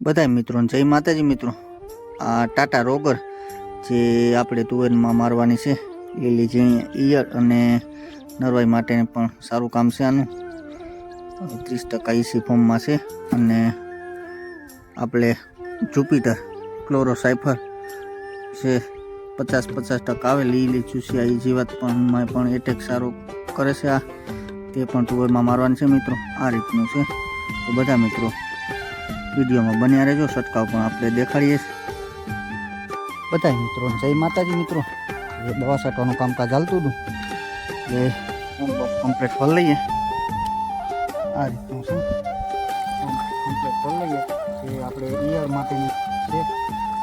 બધાય મિત્રોને જય માતાજી મિત્રો। આ ટાટા રોગર જે આપણે તુવેરમાં મારવાની છે, લીલી ઝીણી ઈયળ અને નરવાઈ માટે પણ સારું કામ છે આનું। 30% ઈસી ફોર્મમાં છે અને આપણે જુપિટર ક્લોરોસાઇફર છે 50% આવે। લીલી ચૂસિયા એ જીવાત પણ એટેક સારો કરે છે। આ તે પણ તુવેરમાં મારવાની છે મિત્રો। આ રીતનું છે, તો બધા મિત્રો વિડીયોમાં બન્યા રહેજો। છંટકાવ પણ આપણે દેખાડીએ બધા મિત્રો। જય માતાજી મિત્રો। એ દવા છાંટવાનું કામકાજ ચાલતું હતું એટલે કમ્પ્લીટ કરી લઈએ। આ રીતનું છે, કમ્પ્લીટ કરી લઈએ। જે આપણે ઈયળ માટેની છે,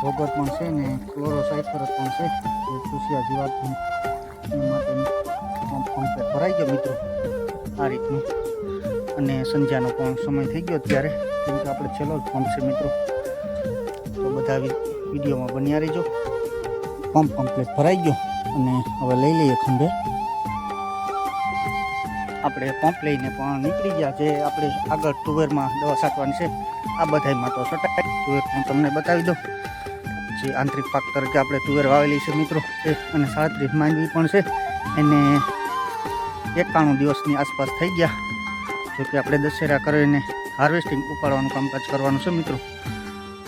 રોગર પણ છે ને ક્લોરોસાઇફર પણ છે, જે ચૂસિયા જીવાત માટેની કમ્પ્લીટ ભરાઈ ગયો મિત્રો। આ રીતનું અને સંધ્યાનો પણ સમય થઈ ગયો ત્યારે, કેમ કે આપણે છેલ્લો જ પંપ છે મિત્રો। તો બધા વિડીયોમાં બન્યા રહેજો। પંપ કમ્પ્લીટ ભરાઈ ગયો અને હવે લઈ લઈએ ખંભે। આપણે પંપ લઈને પણ નીકળી ગયા। જે આપણે આગળ તુવેરમાં દવા છાંટવાની છે આ બધામાં તો છટાય તુવેર પણ તમને બતાવી દો। જે આંતરિક પાક તરીકે આપણે તુવેર વાવેલી છે મિત્રો, અને 37 માંડવી પણ છે એને 91 દિવસની આસપાસ થઈ ગયા। જો કે આપણે દશેરા કરીને હાર્વેસ્ટિંગ ઉપાડવાનું કામકાજ કરવાનું છે મિત્રો।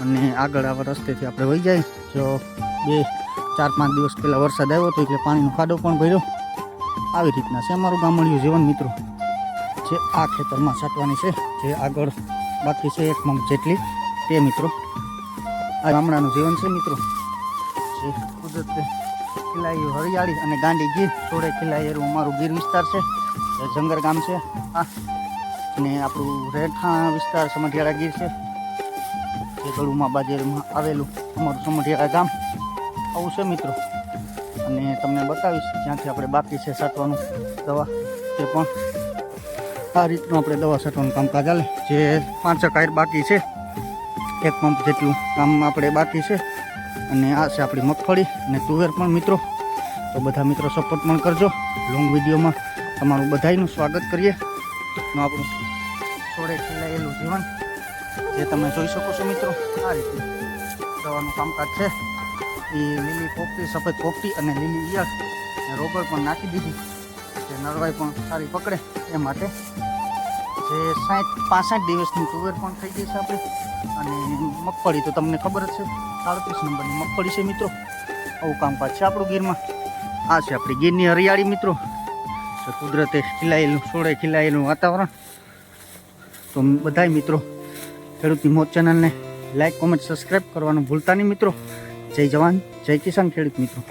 અને આગળ આવા રસ્તેથી આપણે વહી જાય। જો 2-4-5 દિવસ પહેલાં વરસાદ આવ્યો હતો એટલે પાણીનો ખાડો પણ ભર્યો। આવી રીતના છે અમારું ગામડિયું જીવન મિત્રો। જે આ ખેતરમાં છાંટવાની છે, જે આગળ બાકી છે 1 મણ જેટલી, તે મિત્રો આ ગામડાનું જીવન છે મિત્રો। જે કુદરતે ખીલાયું હરિયાળી અને ગાંડી ગીર થોડે ખીલાયેલું અમારું ગીર વિસ્તાર છે, જંગર ગામ છે આ। અને આપણું રેઠાણ વિસ્તાર સમઢિયાળા ગીર છે, જે ગળુમાં બાજુમાં આવેલું અમારું સમઢિયાળા ગામ આવું છે મિત્રો। અને તમને બતાવીશ જ્યાંથી આપણે બાકી છે છાંટવાનું દવા, તે પણ આ રીતનું આપણે દવા છાંટવાનું કામકાજ ચાલે। જે 5 કાયર બાકી છે, 1 પંપ જેટલું કામ આપણે બાકી છે। અને આ છે આપણી મગફળી અને તુવેર પણ મિત્રો। તો બધા મિત્રો સપોર્ટ પણ કરજો। લોંગ વિડીયોમાં તમારું બધાનું સ્વાગત કરીએ। આપણું થોડે ખીલાયેલું જીવન જે તમે જોઈ શકો છો મિત્રો। આ રીતે દવાનું કામકાજ છે। એ લીલી પોપટી, સફેદ પોપટી અને લીલી ઈયળ રોગર પણ નાખી દીધી, જે નરવાઈ પણ સારી પકડે એ માટે। જે 65 દિવસની તુવેર પણ થઈ ગઈ છે આપણે। અને મગફળી તો તમને ખબર જ છે, 37 નંબરની મગફળી છે મિત્રો। આવું કામકાજ છે આપણું ગીરમાં। આ છે આપણી ગીરની હરિયાળી મિત્રો। કુદરતે ખીલાયેલું, છોડે ખીલાયેલું વાતાવરણ। તો બધાય મિત્રો ખેડૂતની મોજ ચેનલને લાઈક, કોમેન્ટ, સબસ્ક્રાઈબ કરવાનું ભૂલતા નહીં મિત્રો। જય જવાન, જય કિસાન ખેડૂત મિત્રો।